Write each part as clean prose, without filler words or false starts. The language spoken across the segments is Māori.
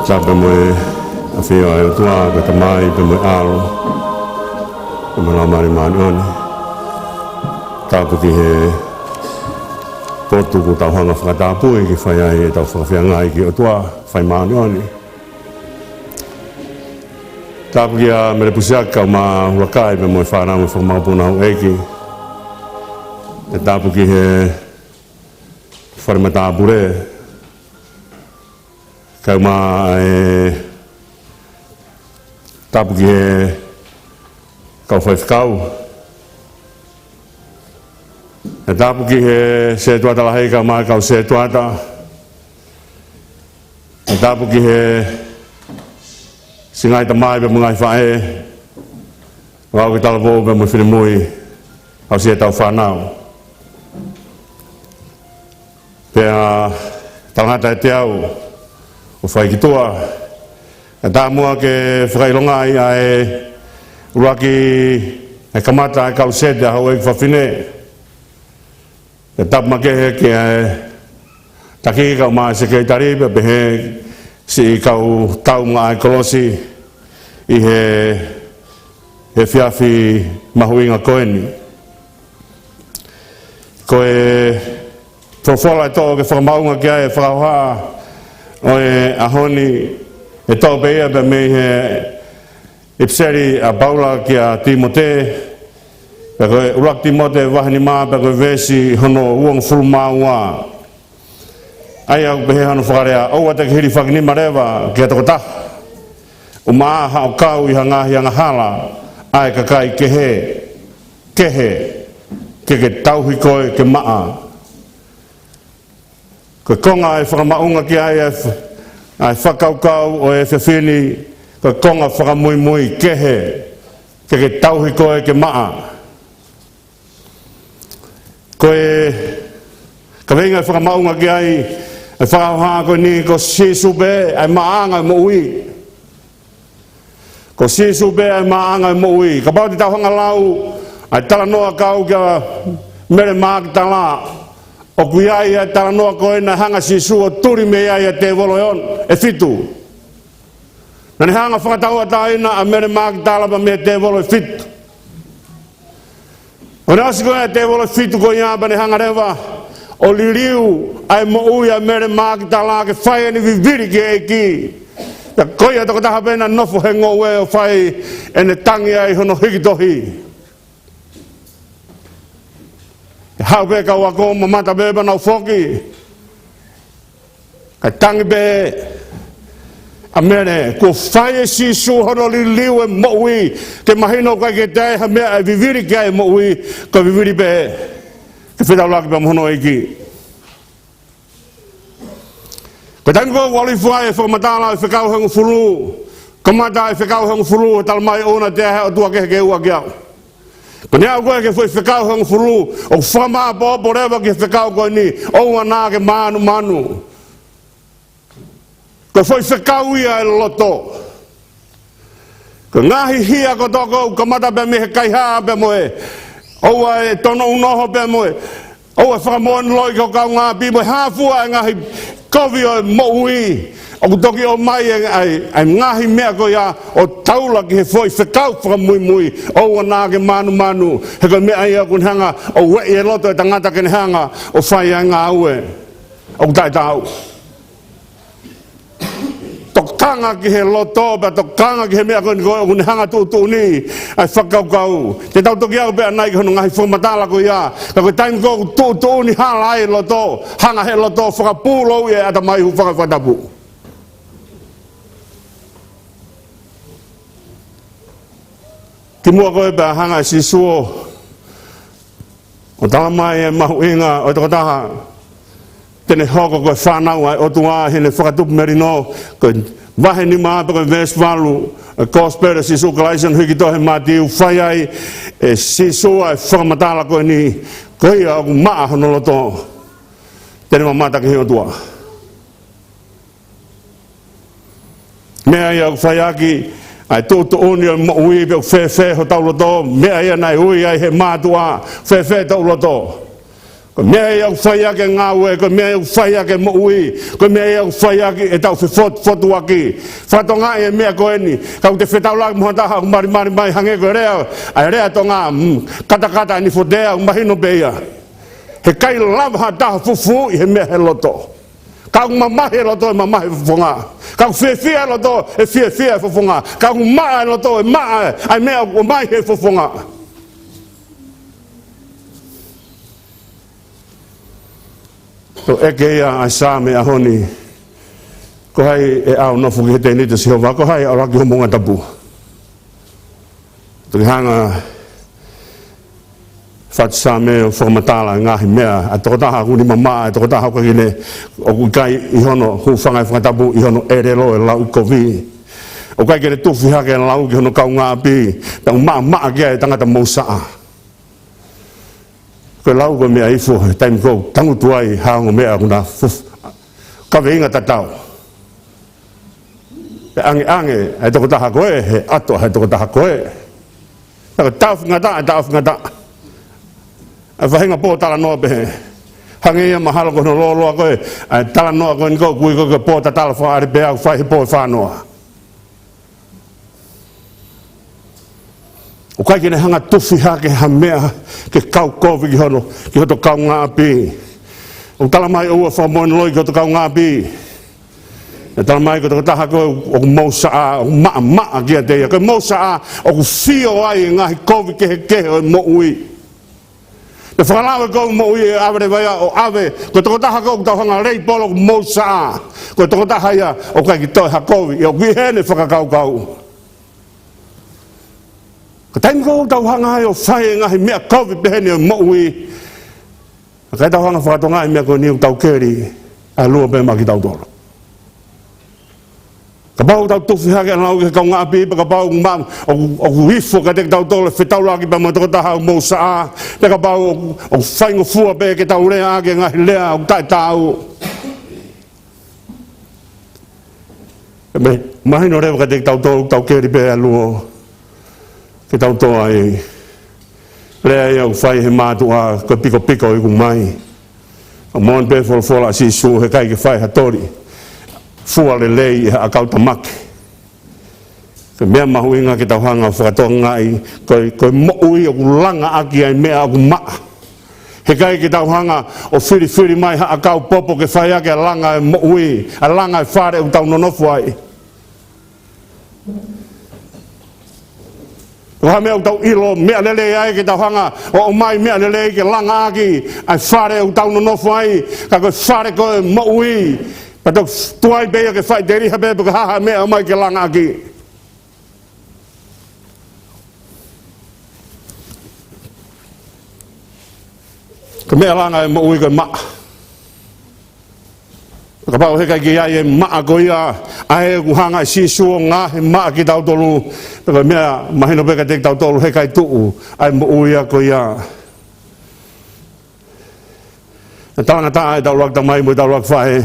Tapa moe a whio ai o tua ka tamai pe moe alo. Ka mana mari mani oni. Tapa ki he potu ku tau hanga whakatapui ki whai ai e tau whakawhiangai ki o tua whai mani oni. Tapa ki a mere pusiaka o ma hulakai pe moe whanau e whakamapuna au eki. E tapa ki he wharematapure. Kau ma tapu ki he kau Faifekau. E tapu ki he se tuata lahei kau mai kau se tuata. E tapu ki he singai tamai pe mungai whae. Wau ki talapo pe mui whirimui au se tau whanau. Pea tangata e te au. O whai ki toa, e tā mua ke whakailonga i a e uraki e kamata e Kaluseti a hau e whawhine. E tapma ke he ke e taki kau maa se kei taripe pe he si kau tau ngā e kolosi i he whiawhi mahuinga koeni. Ko e whawhala e tō ke whakamaunga ki a e whakauhaa o e ahoni e tau beia pe mei he ipseri a Paula ki a Timote pe koe urak Timote wahani maa pe koe vesi hono uang fulma ua ai au pe he hano whakarea au ata ki hiri whakinima rewa ki a toko taha o maa hao kau i hangahi anga hala ai kakai kehe ke tauhi koe ke maa. Ko konga e whakamaunga ki ai whakaukau o e whiwhini, ko konga whakamuimui kehe, ke tauhi koe ke maa. Ko e ka wenga e whakamaunga ki ai, e whakauhaa koe ni ko sisube ai maanga e mo ui. Ko sisube ai maanga e mo ui. Ka pau te tauhanga lau, ai tala noa kau kia mere maa ki tala. O kui ai e tala noa koe na hanga sisu o turi me ai e te volo e on, e fitu. Nani hanga whakataua taina a mere maaki talapa me te volo e fitu. O nasi koe e te volo e fitu koe iapa ni hanga rewa, o liriu ai mo ui a mere maaki tala ke whai ni viviri ki e ki. Ya koe a toko taha pena nofo he ngoe o whai e ne tangi ai hono hikitohi. Hau pe ka wako mamata beba na ufoki. Ka tangi be amene ko whae si su hono li liu e moui ke mahino kai ke te ha mea e viviri kia e moui ka viviri be ke whitau laki pa mohono eki. Ka tangi ko wali whae e whakamatala e whekau hengu furu kamata e whekau hengu furu e talamai ona te ahe o tua ke ua kiau. Ko nea koe ke whekau hengu furu o whamaa popo rewa ke whekau koe ni o wana ke manu. Ko whekau ia e loto. Ko ngahi hia ko toko kamata pe me he kaihaa pe moe. Oua e tono unoho pe moe. Oua whakamoan loi ko kau ngā pi moe hāfua e ngahi kovi o moui. O kutoki o mai ai ngahi mea ko ia o taula ki he whekau whakamui. O wana ke manu. He koe mea ia kun hanga o wei e loto e tangata kene hanga o whai ai ngā ue. O kutai tau. Tokanga ki he loto, pa tokanga ki he mea kun hanga tūtū ni, ai whakaukau. Te tau toki au pēr nai ki hono ngahi whamatala ko ia, ka koe taimi ko tūtū ni hala ai loto, hanga he loto, whakapūlo i e ata mai hu whakawhatapu. Ki mua koe pēr hanga si suo, o tala mai e mahu inga, o toko taha, tene hoko koe whanau ai o tua hene whakatupu merino koe wahe ni maa koe vesvalu kospera si sukalaisen hiki tohe mātiu whai ai e si sua e whakamatala koe ni koe ia o maa hono loto tene mamata ki heo tua mea ia o whai aki ai tūtu uni o mo ui pe o whewhe ho tau loto mea ia nai ui ai he mātua whewhe tau loto Ko mea ia whai ake ngāwe, ko mea ia whai ake moui, ko mea ia whai ake e tau whotu aki. Whatonga e mea ko eni, kau te whetau laki moha taha mari mai hange ko rea, ai rea to ngā kata ni whotea mahino beia. He kai lava taha fufu i he mea he loto. Kau mamahe loto e mamahe fufunga. Kau whiawhia loto e whiawhia fufunga. Kau maa loto e maa ai mea o mai he fufunga. Ko eke ia ai sā me ahoni. Ko hai e au nofu ki he te nita Sihova. Ko hai au raki homonga tapu. Tuki hanga whatu sā me o whakamatala ngahi mea. A toko taha kuni mama, a toko taha kakine o kui kai i hono hu whangai whakatapu i hono e relo e lau i kovi. O kai kere tuwhi hake e lau ki hono kau ngā api. Tau maa kia e tangata mousaa. Ko lau ko mea ifo taimi ko tangu tuai haongo mea kuna ka veinga tatau. Pe ange ai toko taha koe he ato ai toko taha koe. Taka tau ngata. Ai whahinga pō tala noa pehe. Hange ia mahalo ko no loloa koe. Ai tala noa koe niko kui koe pō tatala whaare pēa ku whaihi pō whanoa. O kai kene hanga tuwhi hake ha mea ke kau kovi ki hoto kau ngā api. O tala mai ua whamoen loi ki hoto kau ngā api. E tala mai ko taha koe o ku mausa a, o maa kia teia. Koe mausa a o ku whio ai ngahi kovi kehe o mo ui. Me whakalawe koe mo ui e awere vai o awe. Ko toko taha koe ku tau hanga rei polo ku mausa a. Ko toko taha ia o kai ki toi ha kovi. E o kui hene whakakau. Ka taimi ko tau hanga ai o whae ngahi mea kovi pehene o moui. Ka tau hanga whakatonga ai mea ko ni o tau keri a lua pe maki tau toro. Ka pau tau tuwhi hake anau ke kau ngā pipa, ka pau o huifo ka te tau toro whetau laki pa matoko taha o mousa a. Te ka pau o whaingo fua pe ke tau rea ake ngahi lea o tai tau. Mahino rewa ka te tau toro tau keri pe a lua. Ke tau toa e rea ia u whai he mātua ko piko i ku mai. O mon pe fola si su he kai ke whai hatori. Fua le lei a kauta maki. Ke mea mahuinga ke tau hanga whakatoa ngai koe moui o ku langa aki ai mea o ku maa. He kai ke tau hanga o whiri mai a kau popo ke whai ake a langa e moui. A langa e whare o tau nonofu ai. O ha mea o tau ilo, mea lele ai ke tau hanga, o mai mea lele ke langa aki, ai whare o tau nonofu ai, ka koe whare koe moui, pa tau tuai beia ke whai te riha bea, ka haha mea o mai ke langa aki. Ka mea langa e moui koe maa. Ka pau he kai ki ai e maa ko ia, ai e kuhanga i sisua ngā he maa ki tau tolu, peka mea mahino peka te tau tolu he kai tuu, ai mo uia ko ia. Na talanga taa e tau lak tamai mo i tau lak whahe.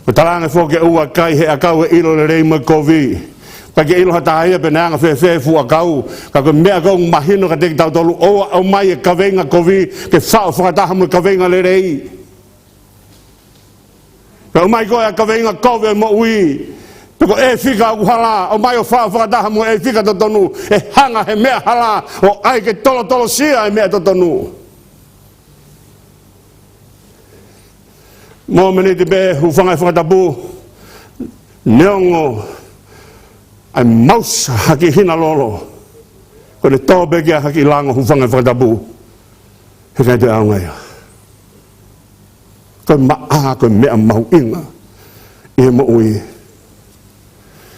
Ko talanga fōke ua kai he akau e ilo le rei mo kovi. Kai ke ilo hata haia pe neanga whewhe fu akau, ka ko mea kau mahino ka te tau tolu, oa au mai e kawenga kovi, ke whao whakataha mo kawenga le rei. Pero mai koe a kawenga kowe mo ui. Peko e whika u hala, o mai o whakataha mo e whika totonu, e hanga he mea hala, o ai ke tolo sia e mea totonu. Mo meni te be, hu whangai whakatapu, neongo, ai mausa haki hina lolo, ko ne tōpe kia haki lango hu whangai whakatapu, he kai te aungai. Koe maa koe mea mahu inga i he mo ui.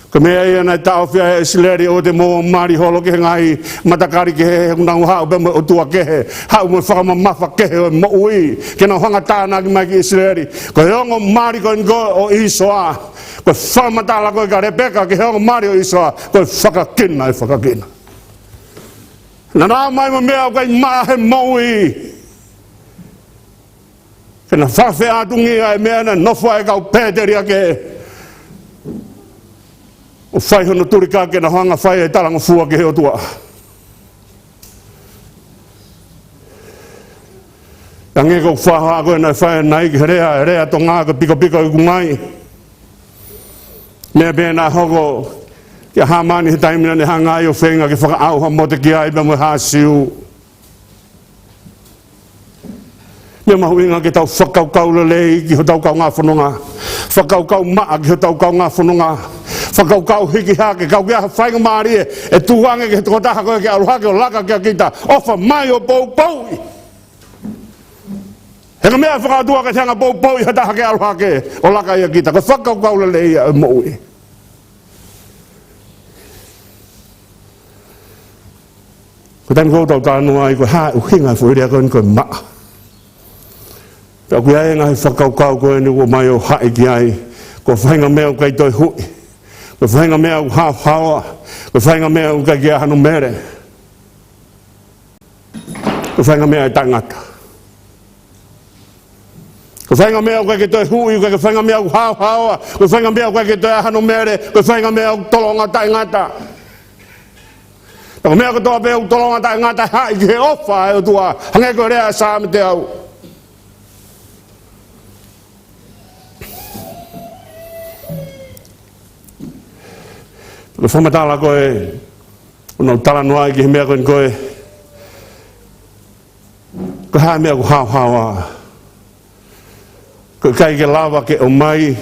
Koe mea ia nai tau whia e sileri o te mo mari holo ke he ngai matakari ke he unangu hau pe mo o tua ke he hau mo whakamamafa ke he o mo ui ke nau hanga tāna ki mai ki i sileri. Koe hongo mari koe ngo o isoa koe whakamatala koe ka Rebeka ke hongo mari o isoa koe whakakina e whakakina. Na rā mai mo mea koe maa he mo ui. Kena whawhi atungi ai mea na nofua e kau pēteri ake. O whai hono turika ke na hanga whai e talanga fua ke heo tua. Tange ko whaha koe nai whae nai ki rea to ngā ka piko piko i kungai. Mea pēnā hoko kia hamani he taimina ne hanga i o whenga ki whakaauha mo te kia iba mo hāsiu. Mea mahu inga ki tau whakaukau lelei ki ho tau kau ngā whanonga. Whakaukau maa ki ho tau kau ngā whanonga. Whakaukau hiki hake kau kia whainga maari e tuange ki he tukotaha koe ki aruhake o laka kia kita. Ofa mai o pou poui. He ka mea whakaatua ka tianga pou poui he taha ki aruhake o laka ia kita. Ka whakaukau lelei e moui. Ko tani kou tau tānua i koe hae uhinga fuirea koe ni koe maa. Pea koe ai ngahi whakaukau koe ni ko mai o hae ki ai. Ko whainga mea o kai toi hui. Ko whainga mea o hawa. Ko whainga mea o kai kia hanu mere. Ko whainga mea e tangata. Ko whainga mea o kai toi hui. Ko whainga mea o hawa. Ko whainga mea o kai toi hanu mere. Ko whainga mea o tolonga taingata. Ko mea ko toa peo tolonga taingata hai ki he ofa e o tua. Hange ko rea saa me te au. Ko whamatala koe, unau tala noa i ki he mea koe ni koe, ko hae mea ko hau. Ko kai ke lawa ke o mai,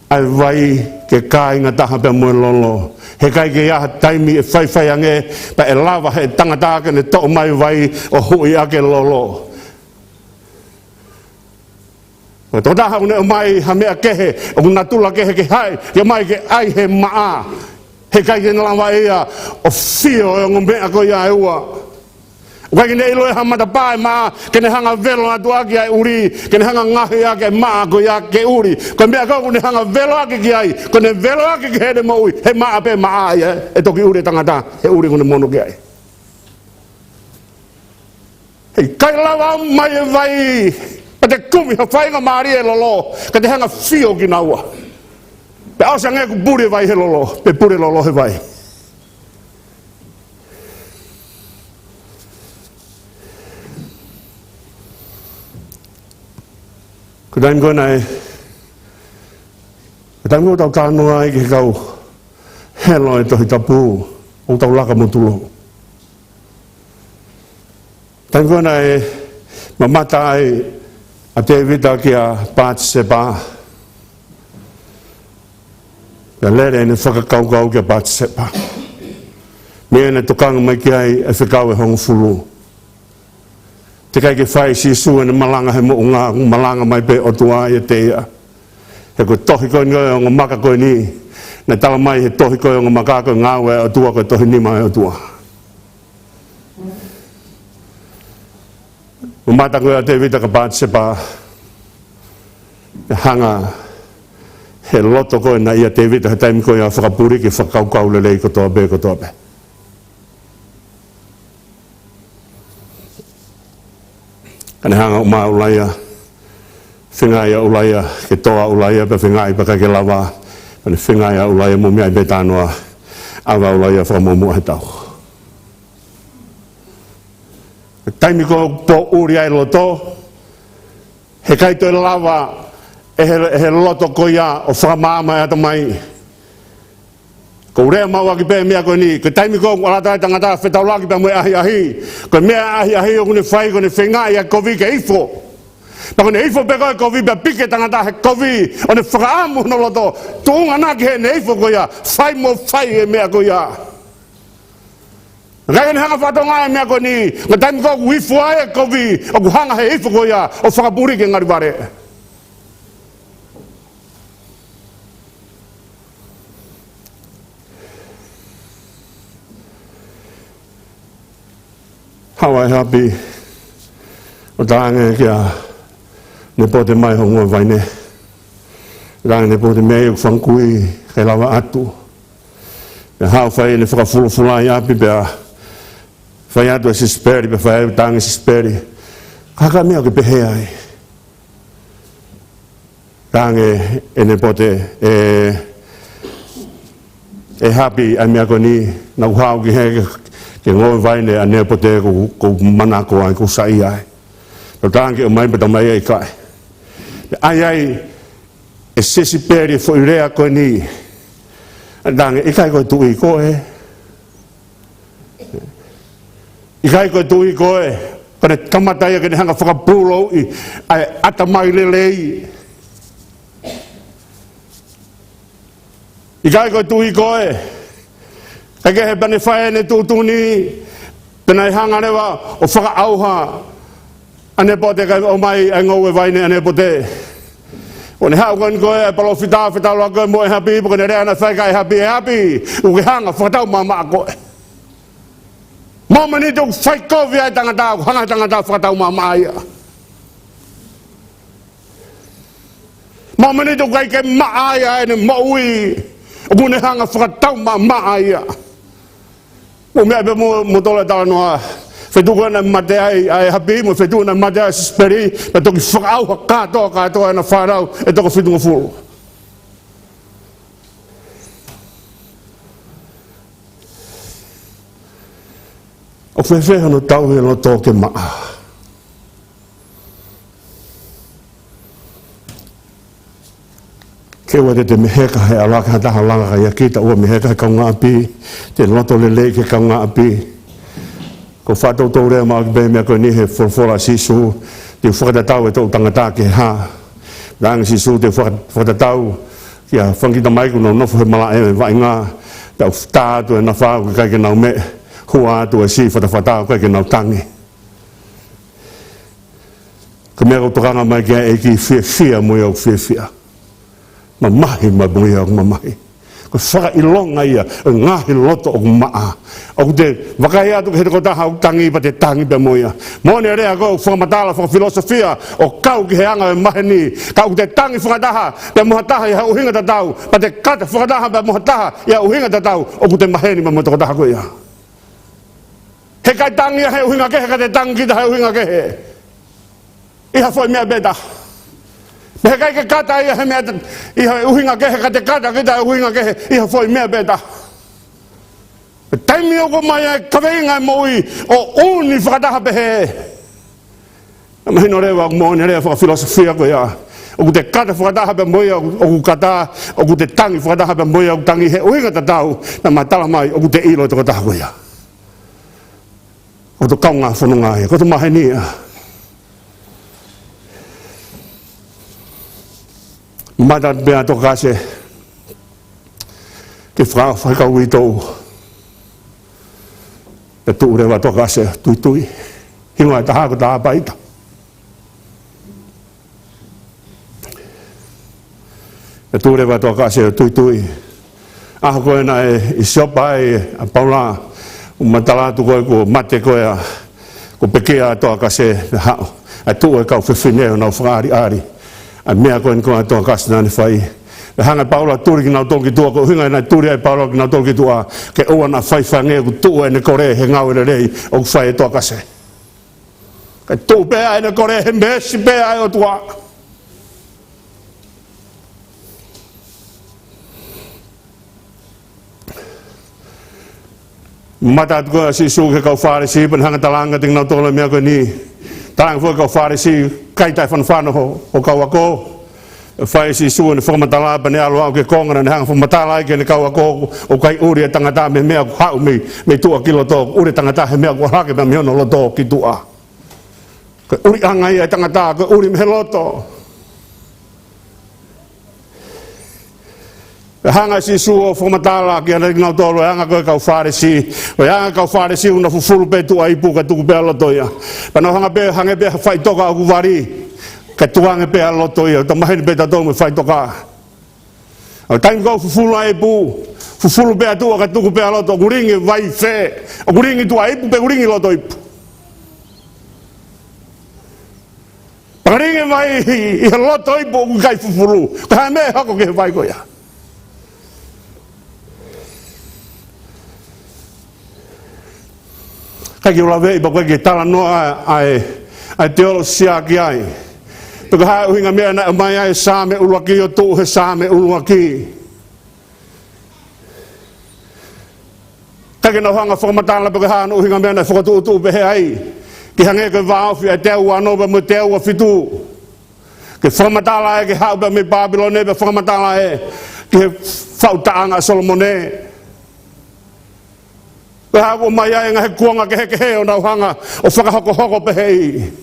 ai vai ke kai ngā taha pia mui lolo. He kai ke iaha taimi e whaiwhai ange, pa e lawa he tangataka ne to mai vai o hui ake lolo. Ko tō taha une o mai ha mea kehe, o kuna tula kehe ke hai, ke mai ke ai he maa. He kai ke nalawa ia o fio e ngomea ko ia e ua. O kai ke ne ilo e hamata pae maa, ke ne hanga velo atu aki ai uri, ke ne hanga ngahi ake maa ko ia ke uri. Ko mea kau ne hanga velo aki ki ai, ko ne velo aki ki hede mo ui, he maa pe maa ia, e toki uri tangata, he uri ko ne mono ki ai. Hei kai lawa mai e vai, pa te kumi ha whainga maari e lolo, ka te hanga fio ki naua. Pe ausa nge ku pure vai he lolo, pe pure lolo he vai. Ko taim koe nai, ko taim koe tau kānoa i ke kau helo e tohi tapu, o tau laka mo tulo. Taim koe nai, ma mata ai a te vita ki a pāti se pā. Ka lere ne whakakaukau kia pāti sepa. Mea ne tokanga mai ki ai e whikau e hongu fulu. Te kai ke whai si sua ne malanga he mo ngā malanga mai pe o tua i te ia. He koe tohi koe ngoe o ngā maka koe ni. Ne tala mai he tohi koe o ngā maka koe ngāwe o tua koe tohi nima e o tua. O mata koe a te vita ka pāti sepa. He hanga he loto koe na ia te vita he taimi koe a whakapuri ki whakaukau lelei kotoa be. Kane hanga o maa ulaia, whingai a ulaia, ke toa ulaia pe whingai pa ke lawa, kane whingai a ulaia mo mea i be tānoa, awa ulaia whakamomua he tau. Taimi koe po uri ai loto, he kai toi lawa, he loto koia o whakamama e atamai. Ko rea maua ki pēr mea koe ni, ko taimi ko alatai tangata whetau laki pēr moe ahi. Ko mea ahi o kune whai kone whengai a kovi ke ifo. Pa kone ifo pe koe kovi pēr pike tangata he kovi, o ne whakaamu no loto, tuunga naki he ne ifo koia, whai mo whai e mea koia. Rai ne hanga whatonga e mea koe ni, ko taimi ko uifo ai e kovi, o ku hanga he ifo koia, o whakapuri ke ngari ware. Hawa e hapi o tānge kia ne pote mai hongoa vaine. Rānge ne pote mei o whankui kei lawa atu. Pe hao whai ne whakafulafula i api pea whai atu e sisperi, pe whai atu tānge sisperi. Kaka mea ke pehe ai. Rānge e ne pote e hapi ai mea koni na uhau ki heke ke ngoi vaine a nea pote ko mana ko ai ko sai ai o tangi o mai pata mai ai kai ai e sesi peri fo i rea koe ni dange i kai koe tui koe i kai koe tui koe kone tamatai kene hanga whakapulo i ai atamai lelei i kai koe tui koe kai ke he pane whae ne tūtuni pena i hanga rewa o whakaauha ane pote kai o mai ai ngau e vaine ane pote o ne hau kan koe e palo whitau loa koe mo e hapi po ne rea na whai kai hapi e hapi u ke hanga whakatau mama koe mama ni tuk whai kovi ai tangatau hanga tangatau whakatau mama ia mama ni tuk kai ke maa ia ene maui o mune hanga whakatau mama ia o mea pe mo tole tala noa Fetuku na mate ai hapi mo fetuku na mate ai speri na toki whakau katoa na whanau e toko whitunga fulu. O whewheha no tau he no tōke maa. Kewa te meheka he alaka taha langa ka ia kita ua meheka he kaunga api te loto lele ke kaunga api ko whatou tau rea maa ki mea koe ni he whorwhora sisu te whakatatau e tau tangata ke ha rang sisu te whakatatau kia whankita mai kuno nofo he mala e vai ngā tau tātu e na whau ke kai ke nau me hua atu e si whatawhatau kai ke nau tangi ka mea kutokanga mai kia e ki whia mui au whia ma mahi ma mui au ma mahi ko whaka ilonga ia o ngahi loto o maa o te wakai atu ke ko taha o tangi pa te tangi pe moia mone rea ko whakamatala whakafilosofia o kau ki he anga e mahe ni kau te tangi whakataha pe mohataha ia uhinga tatau pa te kata whakataha pe mohataha ia uhinga tatau o ku te mahe ni ma motoko taha ko ia he kai tangi he uhinga kehe ka te tangi kita he uhinga kehe iha foi mea beta me kai ke kata ia he mea iha uhinga kehe ka te kata kita he uhinga kehe iha foi mea beta taimi o ko mai e kaweinga e moui o uni whakataha pehe na mahino rewa o moone rea whakafilosofia ko ia o ku te kata whakataha pe moia o ku kata o ku te tangi whakataha pe moia o ku tangi he uhinga tatau na matala mai o ku te ilo toko taha ko ia o to kaunga whanunga ia ko to mahe ni ia mata bea to kase ke Faifekau i tau e tu rewa to kase tui hinga e taha ko taha paita e tu rewa to kase tui aha koe na e siopa e a paula o matalatu koe ko mate koe ko pekea to kase hao a tu e kau whiwhineo nau whakaari a mea koe ni koe toa kasi nani whai e hanga paula turi ki nau toki tua ko hinga nai turi ai paula ki nau toki tua ke oa na whai whange ku tua e ne kore he ngau ere rei o ku whai e toa kasi ke tu pea e ne kore he mesi pea e o tua mata koe si su ke kau whare si pan hanga talanga ting nau tola mea koe ni Tarang fo kau whare si kai tai whanwhano o kau ako whai si sua ni whakamatala pa ne alo au ke kongana ni hanga whakamatala ai ke ne kau ako o kai uri e tangata me mea ku hau me tua ki loto uri tangata he mea ku hake me miono loto ki tua ke uri angai e tangata ke uri me he loto hanga si sua whakamatala ki ana ngau tolo hanga koe kau whare si o hanga kau whare si una fufuru pe tua ipu ka tuku pe loto ia pano hanga pe hange pe whai toka au kuwari ka tuange pe loto ia ta mahini pe tatou me whai toka o taimi kau fufuru a ipu fufuru pe atua ka tuku pe loto kuringi vai fe o kuringi tua ipu pe kuringi loto ipu pakaringi vai i loto ipu o kai fufuru ka me hako ke vai ko ia kai ki ula vei pa koe ki tala noa ai teolo sia ki ai peka hae uhinga mea na mai ai sāme ulua ki o tuu he sāme ulua ki kai ki nau hanga whakamatala peka hae uhinga mea na whakatu pehe ai Ki hange ke vao fi te ua no ba mo te ua fitu. Ke whamatala e ke hau ba me Babylone ba whamatala e ke whautaanga Solomone. Ke hau o mai ai ngahe kuanga ke he o nau hanga o whakahoko pehei.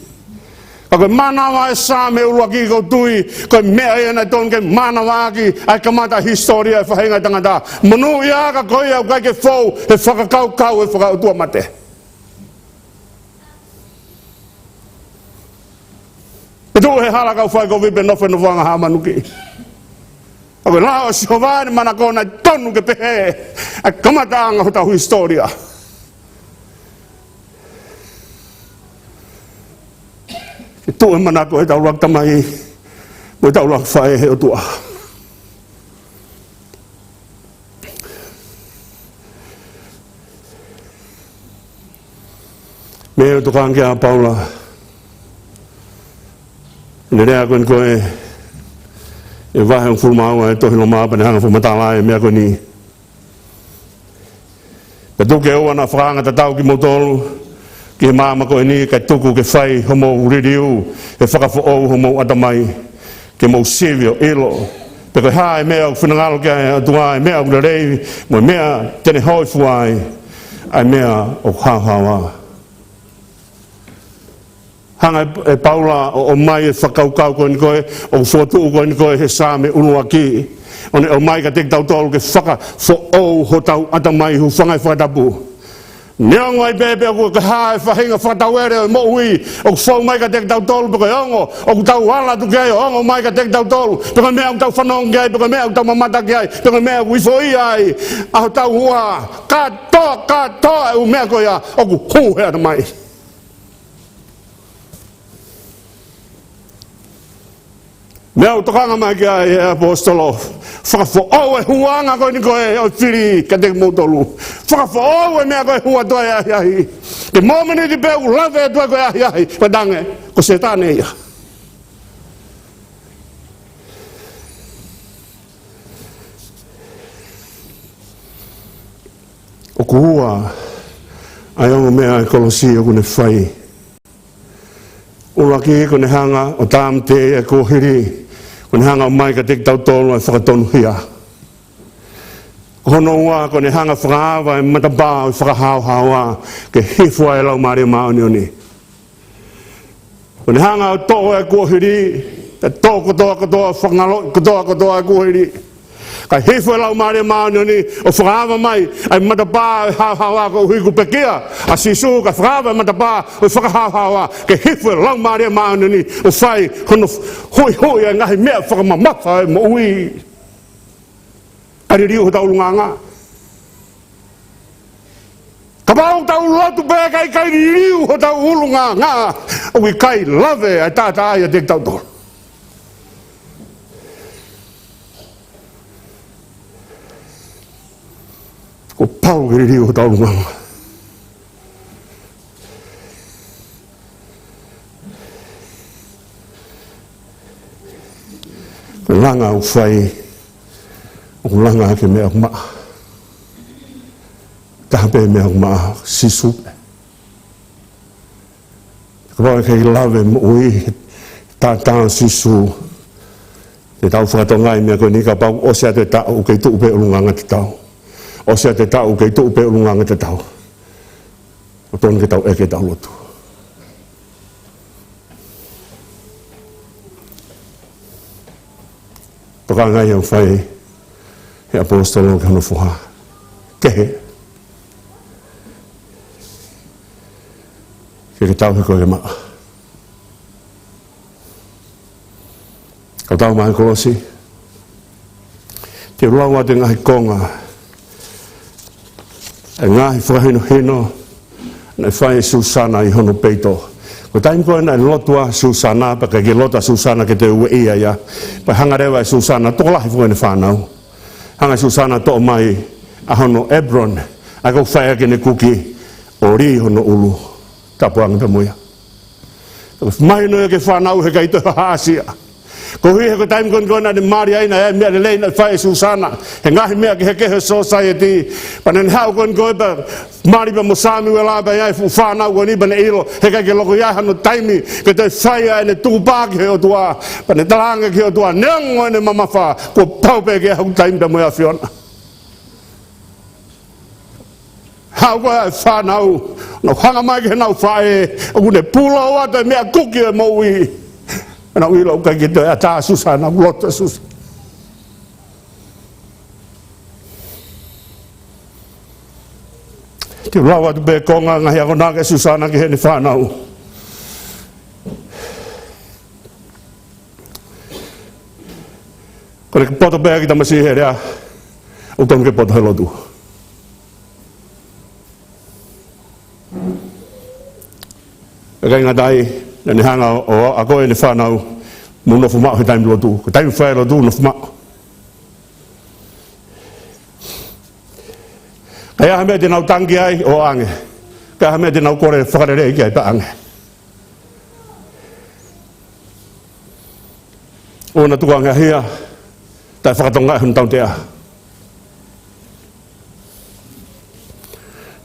Ka koe manawa e sa me ulua ki ko tui, koe mea e na ton ke manawa ki ai kamata historia e whahenga tangata. Manu ia ka koe au kai ke fau e whakakau e whakautua mate. E tu he hala kau whai ko vipe nofe no wanga hamanuki. Ka koe lao si hovane mana kona tonu ke pehe, ai kamata anga ho tau historia. Tu e mana ko e tau lak tamai, mo tau lak whae he o tua. Me o tukang kia Paula, nerea koen koe, e vahe ang fulmaua e tohi lo maa pane hanga fumatala e mea koe ni. Ka tuke o ana whakanga tatau ki motolu, ki mama ko ni ka tuku ke fai homo ririu e whakafo o homo atamai ke mo sivio ilo pe ko hai mea whinangalo ke atua mea o rei mo mea tene hoi fuai ai mea o hahawa hanga e Paula o mai e whakaukau ko ni koe o whotu ko ni koe he same unua ki o mai ka tek tau tolu ke whaka fo o ho tau atamai hu whangai whatapu Neongo ai bebe o ka hae whahinga whatawere o mo ui o whau mai ka tek tau tolu peko ongo o tau wala tu kei ongo mai ka tek tau tolu peko mea o tau whanong kei peko mea o tau mamata kei peko mea o wifoi ai aho tau hua katoa e u mea ko ia o ku hu hea ta mai mea o tokanga mai ki ai e apostolo whakafo o e huanga koe ni koe o whiri ka te motolu. Whakafo o e mea koe hua toa e ahi ahi. Ke momeni di peu lave e toa koe ahi ahi. Padange, ko setane ia. O kuhua, ai ongo mea e kolosi o kune whai. Uraki kone hanga o tam te e kohiri. Kone hanga o mai ka tek tau tolu e whakatonu hia. Hono ua kone hanga whakaawa e mataba e whakahauhaua ke hifua e lau maare maoni oni. Kone hanga o toho e kuohiri, e toho kotoa whangalo, kotoa e kuohiri. Ka hifua e lau maare maoni oni o whakaawa mai e mataba e hauhaua ko hiku pekia. A sisu ka whakaawa e mataba e whakahauhaua ke hifua e lau maare maoni oni o whai hono hui e ngahi mea whakamamafa e mo ui. Ari riu ho tau lunganga. Ka pao tau lotu pēa kai riu ho tau ulunganga. O i kai lave ai tata ai a tek tau tolu. Ko pao ki riu ho tau lunganga. Ko langa u whai o langa ke mea maa. Tahape mea maa sisu. Kau kei lawe mo ui tātāng sisu. Te tau whakatongai mea koe ni ka pau o sea te tau kei tu upe ulunganga te tau. O sea te tau kei tu upe ulunganga te tau. O tonu ke tau eke tau lotu. Tokangai au whai he apostolo ka no fuha. Kehe. Ke tau he koe maa. Ka tau mai kolosi. Te ruawa te ngahi konga. E ngahi whakahino hino. Na whai Susana i hono peito. Ko taim koe na lotua Susana, pa ke lota Susana ke te ue ia ia. Pa hangarewa Susana, toko lahi fuene whanau. Hanga Susana to mai a hono Hebron, a kau whai ake ne kuki o ri hono ulu. Tapuanga pe muia. Mai no ke whanau he kai te haasia. Ko hui he ko taim kon na de mari ai na me le na fai susana. He ngahi me ke society. Panen hau kon ba mari ba mosami wala ba ai fu fa na woni ba ilo he ka ke loko ya hanu taimi ke te fai ai ne tu ba ke o tua. Panen talanga ke o tua nang ngone mama fa ko pau pe ke hau taim da mo ya fiona. Hau ko fa na no hanga mai ke na fa e o ne pulo wa te me kuki mo wi. Na ilo ka ke te ata susana lota sus. Te rawa tu be konga nga ya kona ke susana ke ni fa na u. Ko ke poto be ki ta masi he ya. O ton ke poto helo tu. Ka nga dai na ni hanga o a ko ni fa na u. Mo no fuma he time lo tu. Ko time fa lo tu no fuma. Kaya hame de nau tangi ai o ange. Kaya hame de nau kore whakarere ki ai pa ange. O na tuanga hia, tai whakatonga hun tau tea.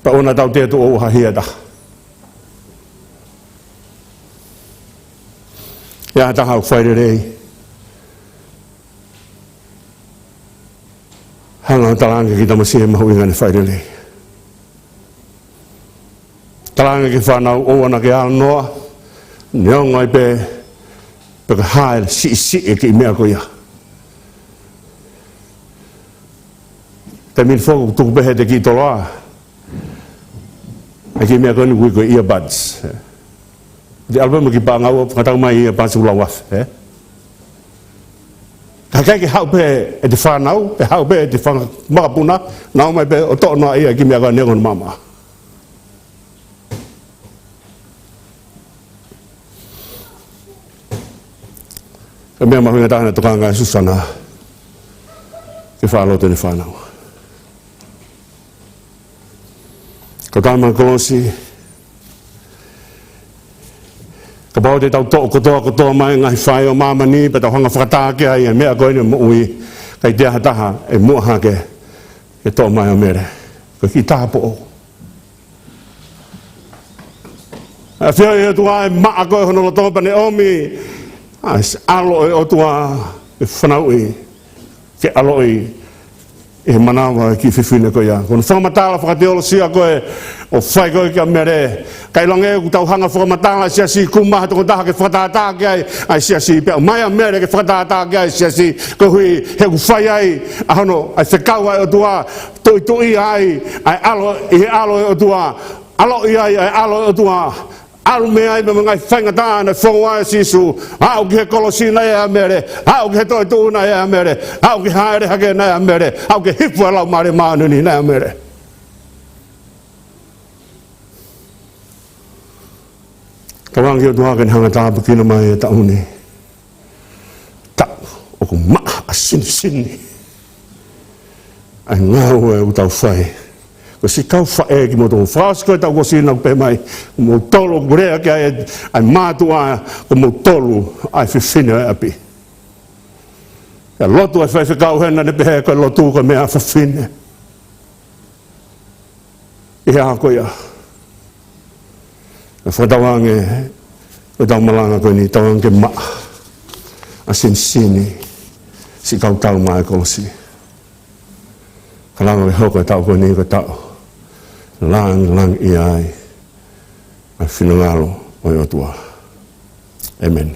Pa o na tau tea tu o ha hia ta. Ia ta hau whairere. Hanga talanga ki tamasi e mahu ingane whairere. Talanga ki whanau o ana ki anoa, neonga i pe ka hae si e ki mea ko ia. Te min whoku tuku pehe te ki toloa. E ki mea ko ni ko earbuds. Di album ki pa ngau pakatau mai ia pa sulawaf. Kai ke hau pe e te whanau, pe hau pe e te whakamapuna, nau mai pe o tono ia ki mea ka neonga mama. Ka mea mahuinga tahana tukanga e susana ke whaalote ni whanau. Ka tāma kolosi, ka pao te tau tō kotoa mai ngahi whae o māma ni, pe tau hanga whakatāke ai e mea koe ni mo ui, kai te aha taha e muaha ke tō mai o mere. Ka ki tāpo o. A whia e tua e maa koe hono lo tōpa ne omi, alo e o tua e whanau i, ke alo i, e manawa ki whiwhine ko ia. Kono whakamatala whakateolo sia koe o whai koe kia mere. Kai longe ku tau hanga whakamatala sia si kumaha toko taha ke whakatata ke ai sia si pia mai mere ke whakatata ke ai sia si ko hui he ku whai ai ahono ai whekau ai o tua toi ai alo e o tua alo i ai alo e o tua alu me ai me ngai whaingata na whonga e sisu au ki he kolosi na e mere au ki he toi tu na e mere au ki haere hake na e mere au ki hipu alau mare maanuni na e mere kawangi o tuha ke ni hanga tāpu kina mai e tauni tau o ku maa a sini ai ngau e utau whai ko si kau whae ki mo tō whaasko e tau ko sina pe mai mo tolo kurea ki ai mātua ko mo tolu ai whiwhine e api ka lotu ai Faifekau hena ne pehe ko lotu ko mea whiwhine i hea ko ia ka whatawange o tau malanga ko ni tawange maa a sini si kau tau mai kolosi ka langa e hoko e tau ko ni ko tau lang i ai a whinangalo o i o tua. Amen.